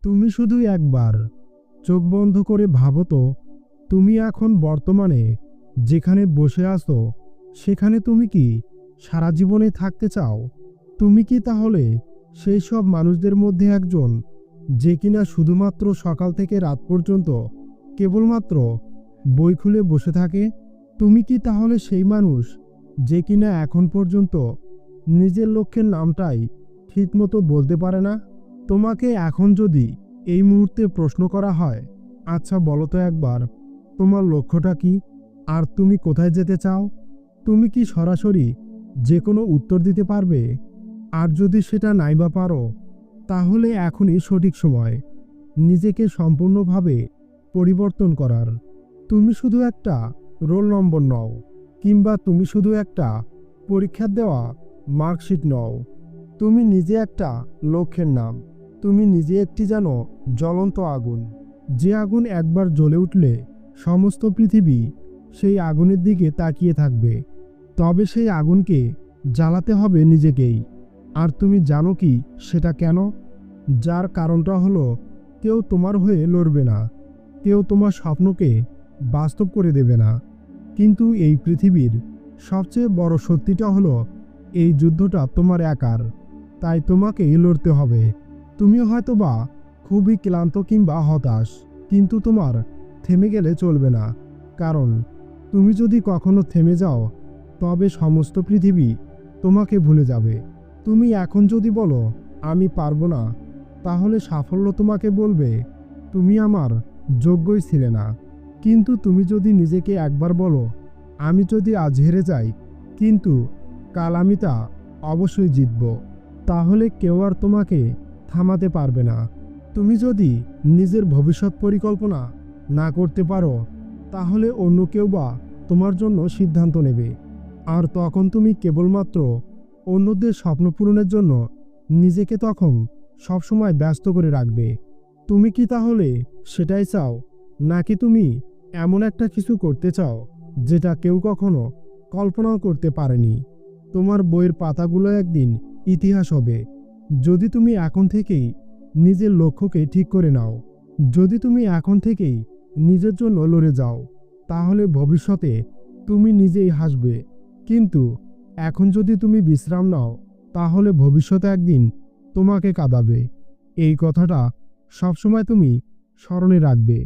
তুমি শুধু একবার চোখ বন্ধ করে ভাবো তো, তুমি এখন বর্তমানে যেখানে বসে আছো সেখানে তুমি কি সারা জীবনে থাকতে চাও? তুমি কি তাহলে সেই সব মানুষদের মধ্যে একজন, যে কিনা শুধুমাত্র সকাল থেকে রাত পর্যন্ত কেবলমাত্র বই খুলে বসে থাকে? তুমি কি তাহলে সেই মানুষ যে কিনা এখন পর্যন্ত নিজের লক্ষ্যের নামটাই ঠিকমতো বলতে পারে না? তোমাকে এখন যদি এই মুহূর্তে প্রশ্ন করা হয়, আচ্ছা বলো তো একবার, তোমার লক্ষ্যটা কি আর তুমি কোথায় যেতে চাও, তুমি কি সরাসরি যে কোনো উত্তর দিতে পারবে? আর যদি সেটা নাইবা পারো, তাহলে এখনই সঠিক সময় নিজেকে সম্পূর্ণভাবে পরিবর্তন করার। তুমি শুধু একটা রোল নম্বর নও, কিংবা তুমি শুধু একটা পরীক্ষা দেওয়া মার্কশিট নও। তুমি নিজে একটা লক্ষ্যের নাম। তুমি নিজে একটি যেন জ্বলন্ত আগুন, যে আগুন একবার জ্বলে উঠলে সমস্ত পৃথিবী সেই আগুনের দিকে তাকিয়ে থাকবে। তবে সেই আগুনকে জ্বালাতে হবে নিজেকেই। আর তুমি জানো কি সেটা কেন? যার কারণটা হলো, কেউ তোমার হয়ে লড়বে না, কেউ তোমার স্বপ্নকে বাস্তব করে দেবে না। কিন্তু এই পৃথিবীর সবচেয়ে বড় সত্যিটা হলো, এই যুদ্ধটা তোমার একার, তাই তোমাকেই লড়তে হবে। তুমি হয়তোবা খুবই ক্লান্ত কিংবা হতাশ, কিন্তু তোমার থেমে গেলে চলবে না। কারণ তুমি যদি কখনো থেমে যাও, তবে সমস্ত পৃথিবী তোমাকে ভুলে যাবে। তুমি এখন যদি বলো আমি পারবো না, তাহলে সাফল্য তোমাকে বলবে তুমি আমার যোগ্যই ছিলে না। কিন্তু তুমি যদি নিজেকে একবার বলো, আমি যদি আজ হেরে যাই, কিন্তু কাল আমি তা অবশ্যই জিতব, তাহলে কেউ আর তোমাকে থামাতে পারবে না। তুমি যদি নিজের ভবিষ্যৎ পরিকল্পনা না করতে পারো, তাহলে অন্য কেউ বা তোমার জন্য সিদ্ধান্ত নেবে। আর তখন তুমি কেবলমাত্র অন্যদের স্বপ্ন পূরণের জন্য নিজেকে তখন সবসময় ব্যস্ত করে রাখবে। তুমি কি তাহলে সেটাই চাও, নাকি তুমি এমন একটা কিছু করতে চাও যেটা কেউ কখনো কল্পনাও করতে পারেনি? তোমার বইয়ের পাতাগুলো একদিন ইতিহাস হবে, যদি তুমি এখন থেকেই নিজের লক্ষ্যকে ঠিক করে নাও। যদি তুমি এখন থেকেই নিজের জন্য লড়ে যাও, তাহলে ভবিষ্যতে তুমি নিজেই হাসবে। কিন্তু এখন যদি তুমি বিশ্রাম নাও, তাহলে ভবিষ্যতে একদিন তোমাকে কাঁদাবে। এই কথাটা সবসময় তুমি স্মরণে রাখবে।